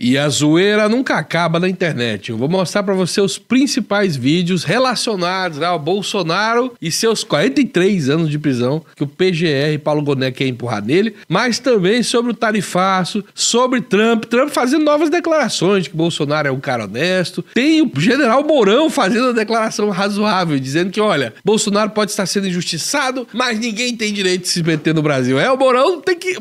E a zoeira nunca acaba na internet. Eu vou mostrar pra você os principais vídeos relacionados ao Bolsonaro e seus 43 anos de prisão que o PGR Paulo Gonet quer empurrar nele, mas também sobre o tarifaço, sobre Trump fazendo novas declarações de que Bolsonaro é um cara honesto. Tem o general Mourão fazendo uma declaração razoável, dizendo que, olha, Bolsonaro pode estar sendo injustiçado, mas ninguém tem direito de se meter no Brasil. O Mourão tem que...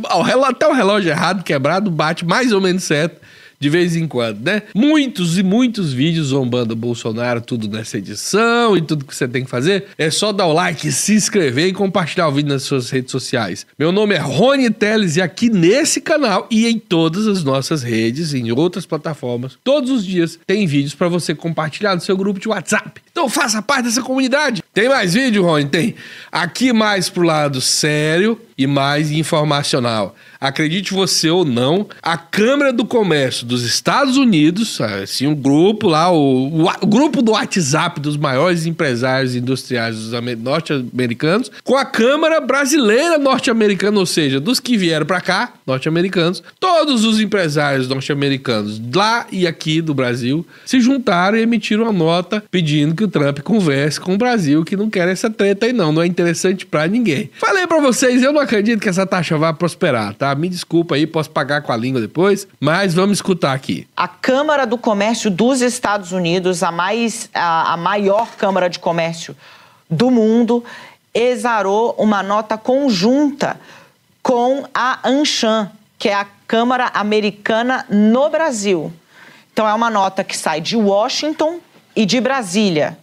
Até o relógio errado, quebrado, bate mais ou menos certo de vez em quando, né? Muitos e muitos vídeos zombando o Bolsonaro, tudo nessa edição e tudo que você tem que fazer. É só dar o like, se inscrever e compartilhar o vídeo nas suas redes sociais. Meu nome é Rony Telles e aqui nesse canal e em todas as nossas redes, em outras plataformas, todos os dias tem vídeos para você compartilhar no seu grupo de WhatsApp. Então faça parte dessa comunidade. Tem mais vídeo, Rony? Tem. Aqui mais pro lado sério e mais informacional. Acredite você ou não, a Câmara do Comércio dos Estados Unidos, assim, um grupo lá, o grupo do WhatsApp dos maiores empresários industriais norte-americanos, com a Câmara Brasileira norte-americana, ou seja, dos que vieram para cá, norte-americanos, todos os empresários norte-americanos lá e aqui do Brasil se juntaram e emitiram uma nota pedindo que o Trump converse com o Brasil, que não quer essa treta aí não é interessante para ninguém. Falei para vocês, eu não acredito que essa taxa vá prosperar, tá? Me desculpa aí, posso pagar com a língua depois, mas vamos escutar aqui. A Câmara do Comércio dos Estados Unidos, a maior Câmara de Comércio do mundo, exarou uma nota conjunta com a AmCham, que é a Câmara Americana no Brasil. Então é uma nota que sai de Washington e de Brasília.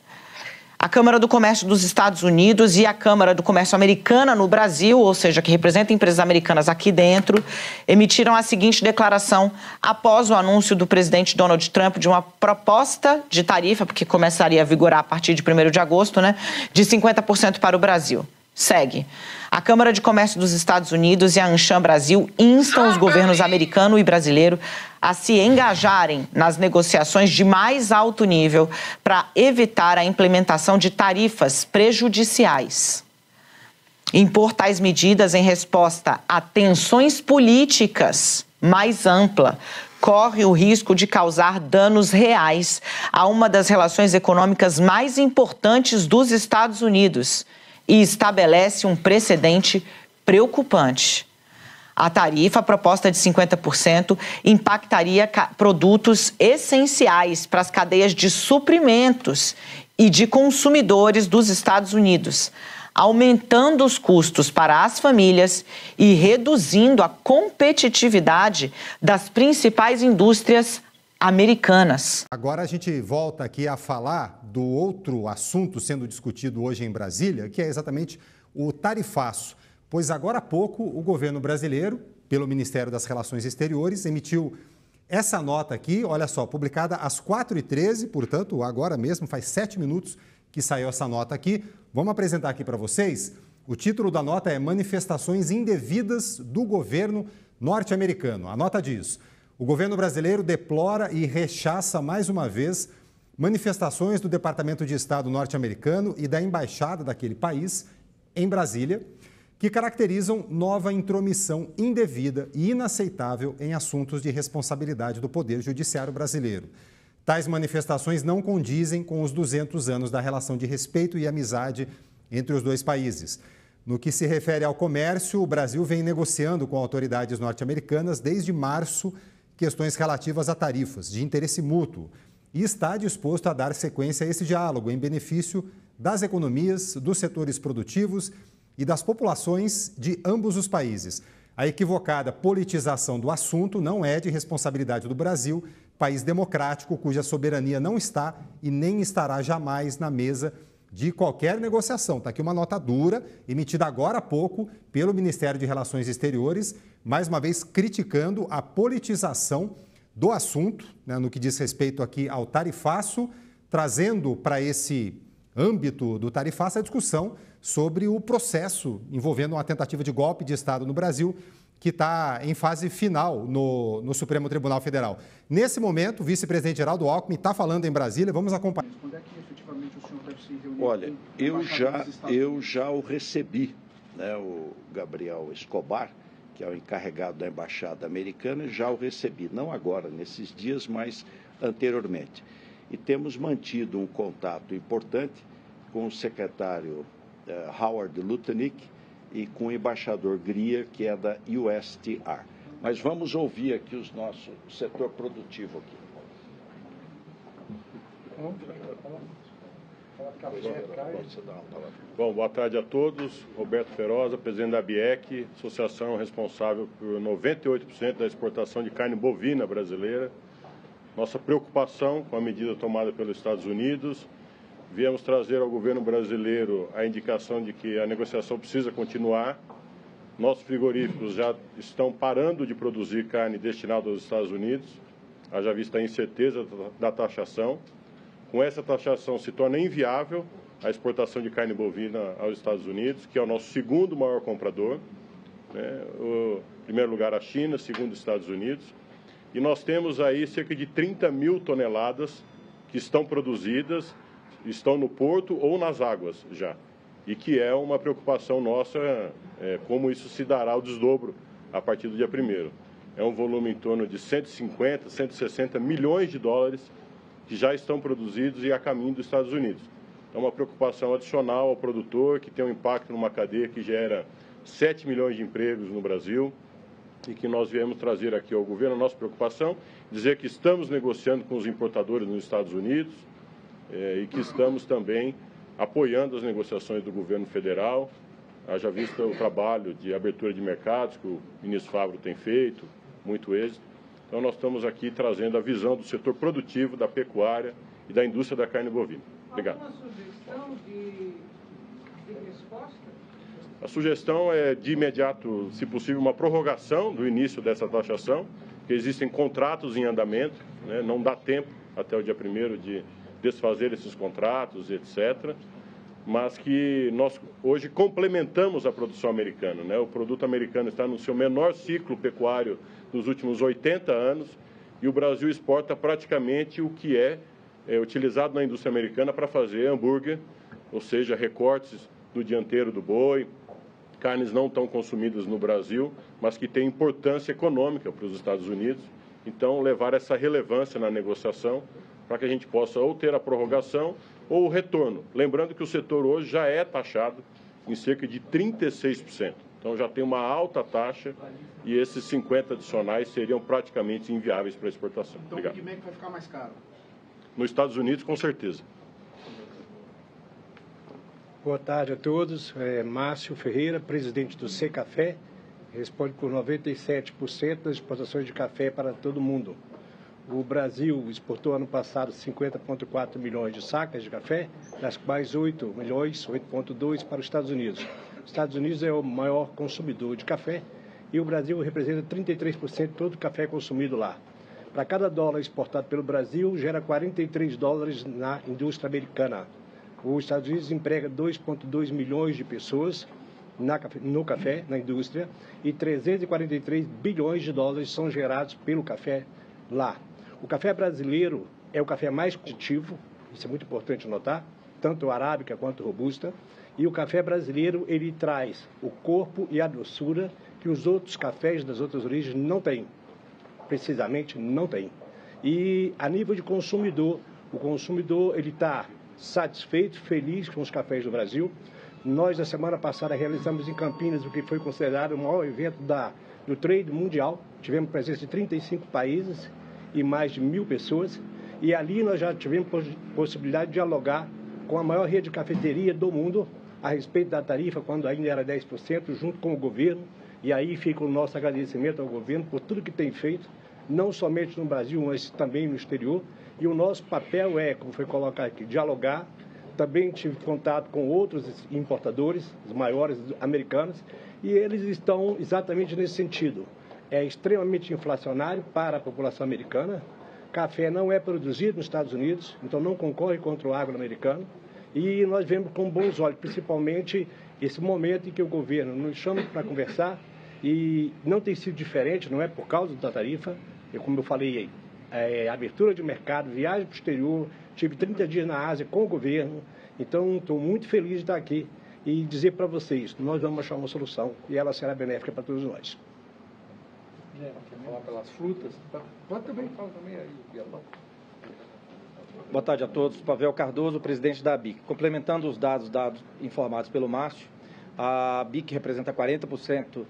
A Câmara do Comércio dos Estados Unidos e a Câmara do Comércio Americana no Brasil, ou seja, que representa empresas americanas aqui dentro, emitiram a seguinte declaração após o anúncio do presidente Donald Trump de uma proposta de tarifa, porque começaria a vigorar a partir de 1º de agosto, né, de 50% para o Brasil. Segue. A Câmara de Comércio dos Estados Unidos e a AmCham Brasil instam os governos americano e brasileiro a se engajarem nas negociações de mais alto nível para evitar a implementação de tarifas prejudiciais. Impor tais medidas em resposta a tensões políticas mais ampla corre o risco de causar danos reais a uma das relações econômicas mais importantes dos Estados Unidos e estabelece um precedente preocupante. A tarifa proposta de 50% impactaria produtos essenciais para as cadeias de suprimentos e de consumidores dos Estados Unidos, aumentando os custos para as famílias e reduzindo a competitividade das principais indústrias americanas. Agora a gente volta aqui a falar do outro assunto sendo discutido hoje em Brasília, que é exatamente o tarifaço. Pois agora há pouco o governo brasileiro, pelo Ministério das Relações Exteriores, emitiu essa nota aqui, olha só, publicada às 4h13, portanto, agora mesmo, faz 7 minutos que saiu essa nota aqui. Vamos apresentar aqui para vocês. O título da nota é Manifestações Indevidas do Governo Norte-Americano. A nota diz: o governo brasileiro deplora e rechaça mais uma vez manifestações do Departamento de Estado norte-americano e da embaixada daquele país em Brasília, que caracterizam nova intromissão indevida e inaceitável em assuntos de responsabilidade do Poder Judiciário brasileiro. Tais manifestações não condizem com os 200 anos da relação de respeito e amizade entre os dois países. No que se refere ao comércio, o Brasil vem negociando com autoridades norte-americanas desde março questões relativas a tarifas de interesse mútuo e está disposto a dar sequência a esse diálogo em benefício das economias, dos setores produtivos e das populações de ambos os países. A equivocada politização do assunto não é de responsabilidade do Brasil, país democrático cuja soberania não está e nem estará jamais na mesa de qualquer negociação. Está aqui uma nota dura, emitida agora há pouco pelo Ministério de Relações Exteriores, mais uma vez criticando a politização do assunto, né, no que diz respeito aqui ao tarifaço, trazendo para esse âmbito do tarifaço a discussão sobre o processo envolvendo uma tentativa de golpe de Estado no Brasil, que está em fase final no Supremo Tribunal Federal. Nesse momento, o vice-presidente Geraldo Alckmin está falando em Brasília. Vamos acompanhar. Quando é que efetivamente o senhor deve se reunir? Olha, eu já o recebi, né, o Gabriel Escobar, que é o encarregado da Embaixada Americana, já o recebi, não agora, nesses dias, mas anteriormente. E temos mantido um contato importante com o secretário Howard Lutnick e com o embaixador Greer, que é da USTR. Mas vamos ouvir aqui o setor produtivo aqui. Bom, boa tarde a todos. Roberto Feroza, presidente da ABIEC, associação responsável por 98% da exportação de carne bovina brasileira. Nossa preocupação com a medida tomada pelos Estados Unidos. Viemos trazer ao governo brasileiro a indicação de que a negociação precisa continuar. Nossos frigoríficos já estão parando de produzir carne destinada aos Estados Unidos, haja vista a incerteza da taxação. Com essa taxação se torna inviável a exportação de carne bovina aos Estados Unidos, que é o nosso segundo maior comprador, né? O primeiro lugar a China, segundo os Estados Unidos. E nós temos aí cerca de 30 mil toneladas que estão produzidas, estão no porto ou nas águas já. E que é uma preocupação nossa, como isso se dará o desdobro a partir do dia 1º. É um volume em torno de 150, 160 milhões de dólares que já estão produzidos e a caminho dos Estados Unidos. É uma preocupação adicional ao produtor, que tem um impacto numa cadeia que gera 7 milhões de empregos no Brasil, e que nós viemos trazer aqui ao governo a nossa preocupação, dizer que estamos negociando com os importadores nos Estados Unidos e que estamos também apoiando as negociações do governo federal, haja vista o trabalho de abertura de mercados que o ministro Fávaro tem feito, muito êxito. Então nós estamos aqui trazendo a visão do setor produtivo, da pecuária e da indústria da carne bovina. Obrigado. Alguma sugestão de resposta? A sugestão é, de imediato, se possível, uma prorrogação do início dessa taxação, que existem contratos em andamento, né? Não dá tempo até o dia 1º de desfazer esses contratos, etc., mas que nós hoje complementamos a produção americana, né? O produto americano está no seu menor ciclo pecuário dos últimos 80 anos e o Brasil exporta praticamente o que é utilizado na indústria americana para fazer hambúrguer, ou seja, recortes do dianteiro do boi, carnes não tão consumidas no Brasil, mas que têm importância econômica para os Estados Unidos. Então, levar essa relevância na negociação para que a gente possa ou ter a prorrogação ou o retorno. Lembrando que o setor hoje já é taxado em cerca de 36%. Então, já tem uma alta taxa e esses 50 adicionais seriam praticamente inviáveis para a exportação. Então, Obrigado. o Big Mac vai ficar mais caro? Nos Estados Unidos, com certeza. Boa tarde a todos. Márcio Ferreira, presidente do Secafé, responde por 97% das exportações de café para todo o mundo. O Brasil exportou ano passado 50,4 milhões de sacas de café, das quais 8 milhões, 8,2 para os Estados Unidos. Os Estados Unidos é o maior consumidor de café e o Brasil representa 33% de todo o café consumido lá. Para cada dólar exportado pelo Brasil, gera 43 dólares na indústria americana. Os Estados Unidos emprega 2,2 milhões de pessoas no café, na indústria, e 343 bilhões de dólares são gerados pelo café lá. O café brasileiro é o café mais competitivo, isso é muito importante notar, tanto o arábica quanto o robusta, e o café brasileiro ele traz o corpo e a doçura que os outros cafés das outras origens não têm, precisamente não têm. E a nível de consumidor, o consumidor ele está satisfeito, feliz com os cafés do Brasil. Nós, na semana passada, realizamos em Campinas o que foi considerado o maior evento do trade mundial. Tivemos presença de 35 países e mais de 1.000 pessoas. E ali nós já tivemos possibilidade de dialogar com a maior rede de cafeteria do mundo a respeito da tarifa, quando ainda era 10%, junto com o governo. E aí fica o nosso agradecimento ao governo por tudo que tem feito, não somente no Brasil, mas também no exterior. E o nosso papel é, como foi colocado aqui, dialogar. Também tive contato com outros importadores, os maiores americanos, e eles estão exatamente nesse sentido. É extremamente inflacionário para a população americana. Café não é produzido nos Estados Unidos, então não concorre contra o agro-americano. E nós vemos com bons olhos, principalmente esse momento em que o governo nos chama para conversar, e não tem sido diferente, não é por causa da tarifa, como eu falei aí, abertura de mercado, viagem para o exterior, tive 30 dias na Ásia com o governo, então estou muito feliz de estar aqui e dizer para vocês, nós vamos achar uma solução e ela será benéfica para todos nós. Falar pelas frutas. Pode também, fala também aí, Bielão. Boa tarde a todos. Pavel Cardoso, presidente da BIC. Complementando os dados informados pelo Márcio, a BIC representa 40%,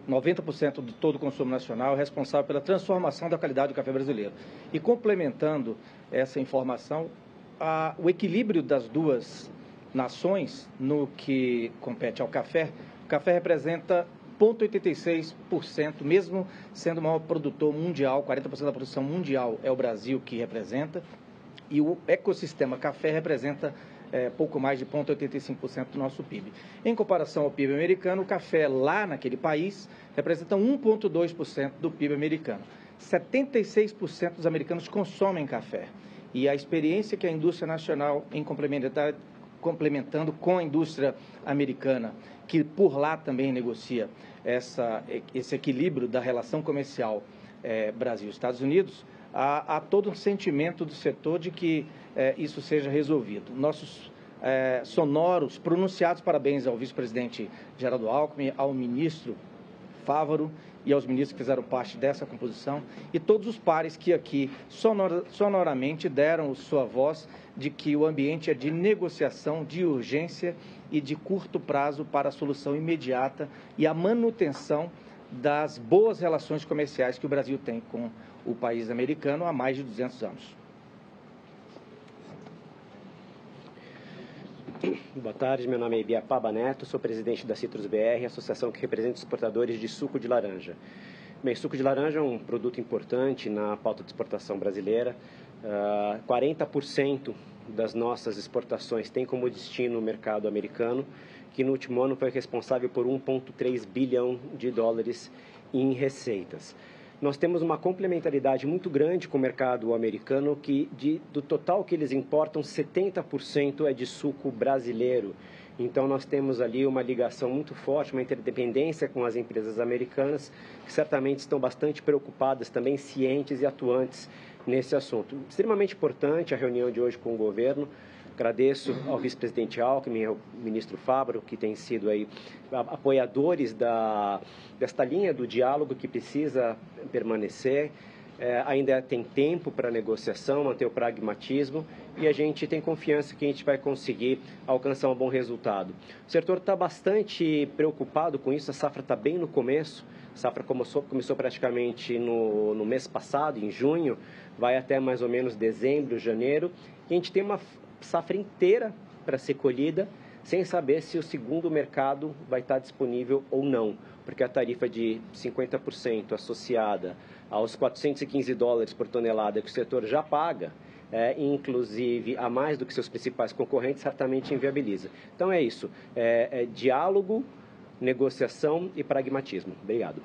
90% de todo o consumo nacional, é responsável pela transformação da qualidade do café brasileiro. E complementando essa informação, o equilíbrio das duas nações no que compete ao café, o café representa 0,86%, mesmo sendo o maior produtor mundial, 40% da produção mundial é o Brasil que representa, e o ecossistema café representa pouco mais de 0,85% do nosso PIB. Em comparação ao PIB americano, o café lá naquele país representa 1,2% do PIB americano. 76% dos americanos consomem café. E a experiência que a indústria nacional, em complementando com a indústria americana, que por lá também negocia esse equilíbrio da relação comercial Brasil-Estados Unidos, há todo um sentimento do setor de que isso seja resolvido. Nossos sonoros, pronunciados parabéns ao vice-presidente Geraldo Alckmin, ao ministro Fávaro e aos ministros que fizeram parte dessa composição e todos os pares que aqui sonoramente deram sua voz de que o ambiente é de negociação, de urgência e de curto prazo para a solução imediata e a manutenção das boas relações comerciais que o Brasil tem com o país americano há mais de 200 anos. Boa tarde, meu nome é Ibiapaba Neto, sou presidente da Citrus BR, associação que representa exportadores de suco de laranja. Bem, suco de laranja é um produto importante na pauta de exportação brasileira. 40% das nossas exportações tem como destino o mercado americano, que no último ano foi responsável por 1,3 bilhão de dólares em receitas. Nós temos uma complementaridade muito grande com o mercado americano, que do total que eles importam, 70% é de suco brasileiro. Então, nós temos ali uma ligação muito forte, uma interdependência com as empresas americanas, que certamente estão bastante preocupadas, também cientes e atuantes nesse assunto. Extremamente importante a reunião de hoje com o governo. Agradeço ao vice-presidente Alckmin, ao ministro Fávaro, que têm sido aí apoiadores desta linha do diálogo que precisa permanecer. Ainda tem tempo para negociação, manter o pragmatismo e a gente tem confiança que a gente vai conseguir alcançar um bom resultado. O setor está bastante preocupado com isso, a safra está bem no começo, a safra começou praticamente no mês passado, em junho, vai até mais ou menos dezembro, janeiro, e a gente tem uma safra inteira para ser colhida, sem saber se o segundo mercado vai estar disponível ou não, porque a tarifa de 50% associada aos 415 dólares por tonelada que o setor já paga, inclusive a mais do que seus principais concorrentes, certamente inviabiliza. Então é isso, diálogo, negociação e pragmatismo. Obrigado.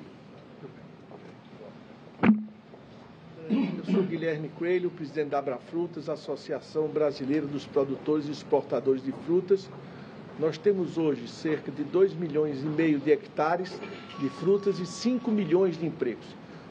Eu sou Guilherme Coelho, presidente da Abrafrutas, Associação Brasileira dos Produtores e Exportadores de Frutas. Nós temos hoje cerca de 2,5 milhões de hectares de frutas e 5 milhões de empregos.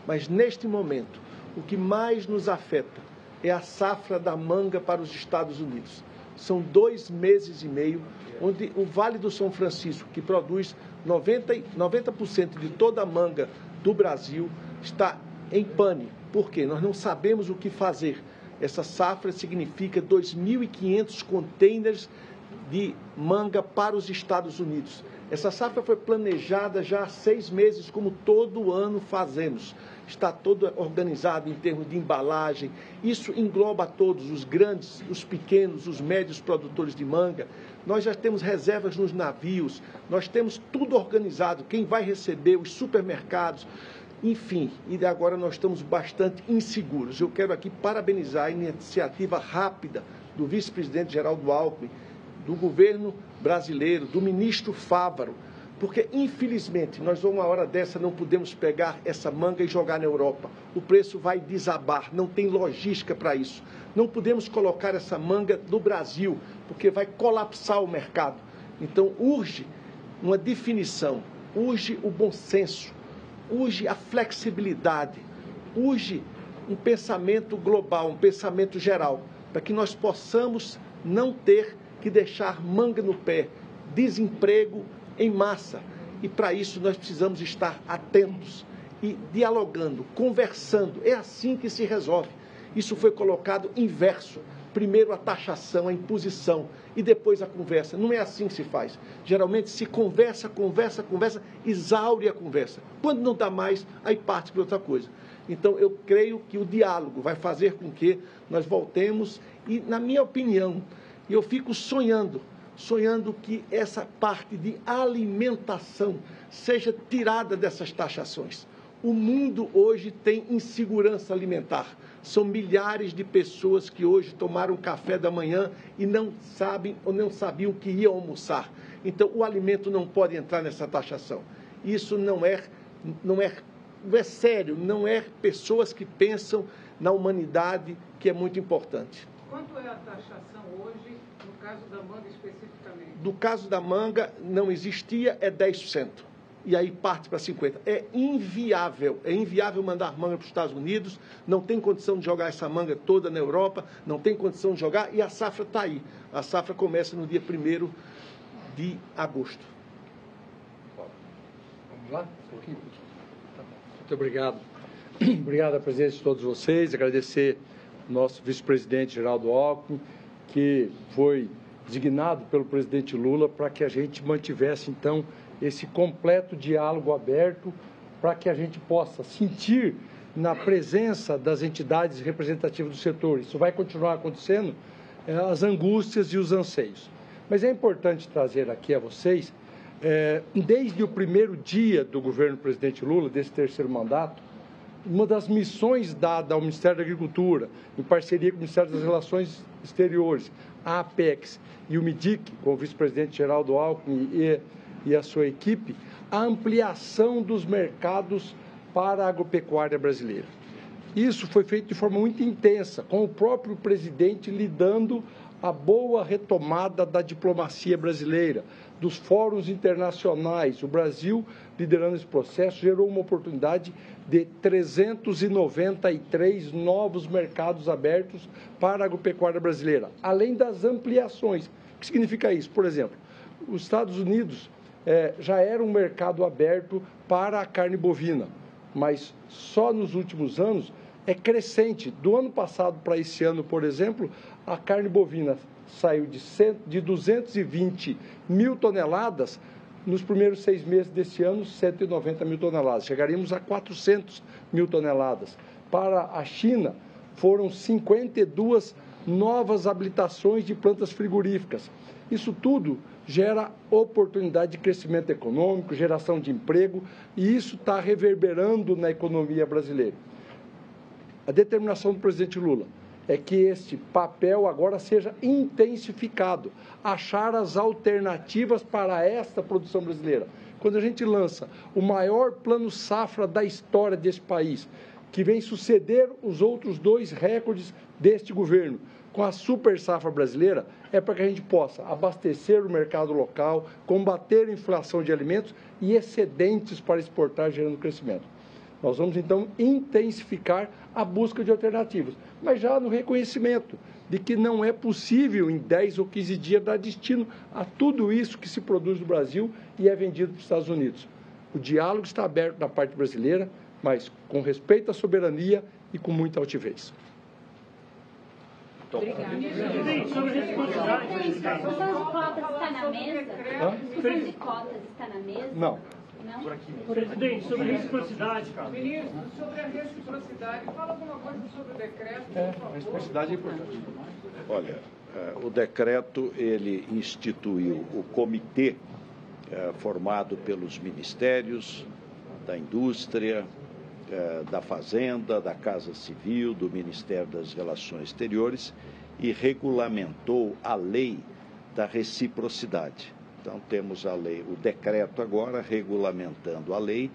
Mas neste momento, o que mais nos afeta é a safra da manga para os Estados Unidos. São 2 meses e meio, onde o Vale do São Francisco, que produz 90% de toda a manga do Brasil, está em pânico. Por quê? Nós não sabemos o que fazer. Essa safra significa 2.500 containers de manga para os Estados Unidos. Essa safra foi planejada já há 6 meses, como todo ano fazemos. Está todo organizado em termos de embalagem. Isso engloba todos, os grandes, os pequenos, os médios produtores de manga. Nós já temos reservas nos navios, nós temos tudo organizado. Quem vai receber, os supermercados. Enfim, e agora nós estamos bastante inseguros. Eu quero aqui parabenizar a iniciativa rápida do vice-presidente Geraldo Alckmin, do governo brasileiro, do ministro Fávaro, porque, infelizmente, nós, uma hora dessa, não podemos pegar essa manga e jogar na Europa. O preço vai desabar, não tem logística para isso. Não podemos colocar essa manga no Brasil, porque vai colapsar o mercado. Então, urge uma definição, urge o bom senso, urge a flexibilidade, urge um pensamento global, um pensamento geral, para que nós possamos não ter que deixar manga no pé, desemprego em massa. E para isso nós precisamos estar atentos. e dialogando, conversando. É assim que se resolve. Isso foi colocado inverso. Primeiro a taxação, a imposição e depois a conversa. Não é assim que se faz. Geralmente se conversa, exaure a conversa. Quando não dá mais, aí parte para outra coisa. Então, eu creio que o diálogo vai fazer com que nós voltemos e, na minha opinião, eu fico sonhando que essa parte de alimentação seja tirada dessas taxações. O mundo hoje tem insegurança alimentar. São milhares de pessoas que hoje tomaram café da manhã e não sabem ou não sabiam que iam almoçar. Então, o alimento não pode entrar nessa taxação. Isso não é sério, não é pessoas que pensam na humanidade, que é muito importante. Quanto é a taxação hoje, no caso da manga especificamente? Do caso da manga, não existia, é 10%. E aí parte para 50%. É inviável mandar manga para os Estados Unidos, não tem condição de jogar essa manga toda na Europa, não tem condição de jogar, e a safra está aí. A safra começa no dia 1º de agosto. Vamos lá? Um pouquinho. Muito obrigado. Obrigado à presença de todos vocês, agradecer ao nosso vice-presidente Geraldo Alckmin, que foi designado pelo presidente Lula para que a gente mantivesse, então, esse completo diálogo aberto, para que a gente possa sentir na presença das entidades representativas do setor. Isso vai continuar acontecendo, as angústias e os anseios. Mas é importante trazer aqui a vocês, desde o primeiro dia do governo do presidente Lula, desse terceiro mandato, uma das missões dada ao Ministério da Agricultura, em parceria com o Ministério das Relações Exteriores, a Apex e o MIDIC, com o vice-presidente Geraldo Alckmin e a sua equipe, a ampliação dos mercados para a agropecuária brasileira. Isso foi feito de forma muito intensa, com o próprio presidente lidando a boa retomada da diplomacia brasileira, dos fóruns internacionais. O Brasil, liderando esse processo, gerou uma oportunidade de 393 novos mercados abertos para a agropecuária brasileira, além das ampliações. O que significa isso? Por exemplo, os Estados Unidos já era um mercado aberto para a carne bovina, mas só nos últimos anos é crescente. Do ano passado para esse ano, por exemplo, a carne bovina saiu de 220 mil toneladas, nos primeiros 6 meses desse ano, 190 mil toneladas. Chegaríamos a 400 mil toneladas. Para a China, foram 52 novas habilitações de plantas frigoríficas. Isso tudo gera oportunidade de crescimento econômico, geração de emprego, e isso está reverberando na economia brasileira. A determinação do presidente Lula é que este papel agora seja intensificado, achar as alternativas para esta produção brasileira. Quando a gente lança o maior plano safra da história desse país, que vem suceder os outros 2 recordes deste governo, com a super safra brasileira, é para que a gente possa abastecer o mercado local, combater a inflação de alimentos e excedentes para exportar, gerando crescimento. Nós vamos, então, intensificar a busca de alternativas, mas já no reconhecimento de que não é possível, em 10 ou 15 dias, dar destino a tudo isso que se produz no Brasil e é vendido para os Estados Unidos. O diálogo está aberto da parte brasileira, mas com respeito à soberania e com muita altivez. Presidente, sobre responsabilidade. A questão de cotas está na mesa? A questão de cotas está na mesa? Não. Presidente, sobre reciprocidade. Ministro, sobre a reciprocidade, fala alguma coisa sobre o decreto, por favor. A reciprocidade é importante. Olha, o decreto, ele instituiu o comitê formado pelos ministérios da Indústria, da Fazenda, da Casa Civil, do Ministério das Relações Exteriores e regulamentou a lei da reciprocidade. Então, temos a lei, o decreto agora regulamentando a lei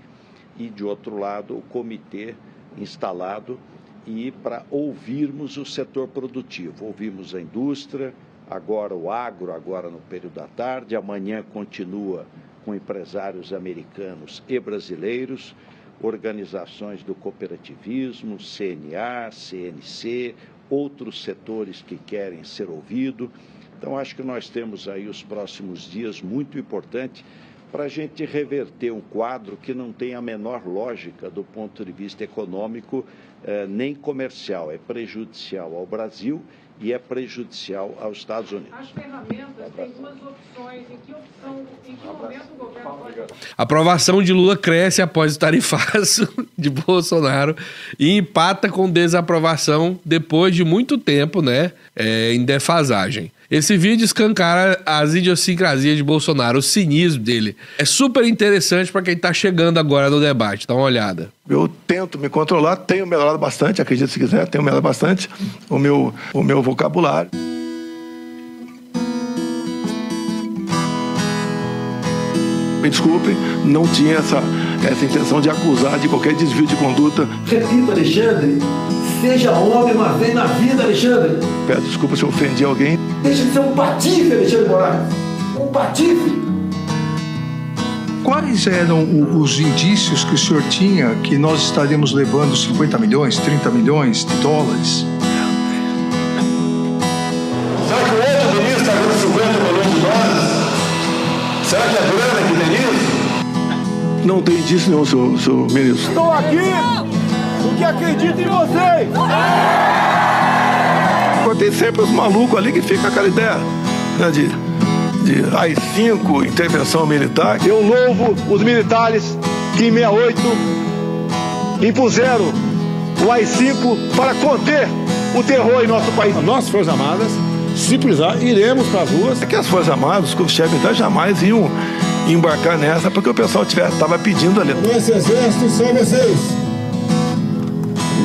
e, de outro lado, o comitê instalado e para ouvirmos o setor produtivo. Ouvimos a indústria, agora o agro, agora no período da tarde, amanhã continua com empresários americanos e brasileiros, organizações do cooperativismo, CNA, CNC, outros setores que querem ser ouvidos. Então, acho que nós temos aí os próximos dias muito importante para a gente reverter um quadro que não tem a menor lógica do ponto de vista econômico nem comercial. É prejudicial ao Brasil e é prejudicial aos Estados Unidos. As ferramentas têm duas opções. Em que momento o governo pode... A aprovação de Lula cresce após o tarifaço de Bolsonaro e empata com desaprovação depois de muito tempo, né, em defasagem. Esse vídeo escancara as idiosincrasias de Bolsonaro, o cinismo dele. É super interessante para quem está chegando agora no debate. Dá uma olhada. Eu tento me controlar, tenho melhorado bastante, acredito se quiser, tenho melhorado bastante o meu vocabulário. Me desculpem, não tinha essa intenção de acusar de qualquer desvio de conduta. Repito, Alexandre, seja homem uma vez na vida, Alexandre. Peço desculpa se eu ofendi alguém. Deixa de ser um patife, Alexandre Moraes. Um patife. Quais eram os indícios que o senhor tinha que nós estaríamos levando 50 milhões, 30 milhões de dólares? Será que o outro ministro está dando 50 milhões de dólares? Será que é grana que tem isso? Não tem indício nenhum, senhor ministro. Estou aqui porque acredito em vocês. Tem sempre os malucos ali que ficam com aquela ideia, né, de AI-5, intervenção militar. Eu louvo os militares que em 68 impuseram o AI-5 para conter o terror em nosso país. Nossas Forças Armadas, se precisar, iremos para as ruas. É que as Forças Armadas, os chefes militares jamais iam embarcar nessa, porque o pessoal estava pedindo ali. Nosso exército são vocês.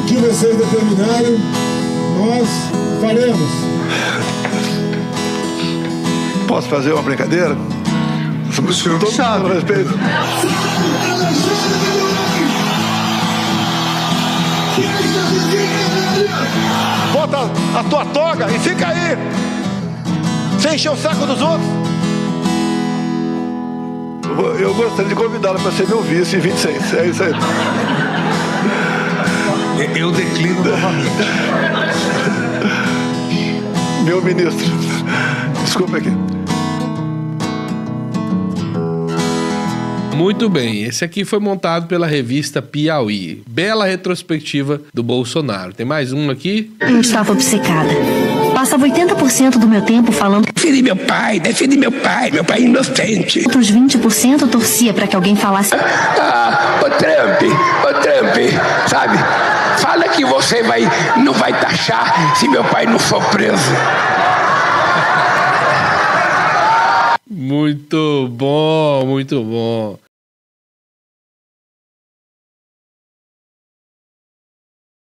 O que vocês determinarem, nós faremos. Posso fazer uma brincadeira? O senhor sabe. Respeito. Bota a tua toga e fica aí, sem encher o saco dos outros. Eu gostaria de convidá-la para ser meu vice em 26. É isso aí. Eu declino novamente. Meu ministro, desculpa aqui. Muito bem, esse aqui foi montado pela revista Piauí. Bela retrospectiva do Bolsonaro. Tem mais um aqui? Eu estava obcecada. Passava 80% do meu tempo falando defende meu pai é inocente. Outros 20% torcia para que alguém falasse ô Trump, sabe? Fala que você não vai taxar se meu pai não for preso. Muito bom, muito bom.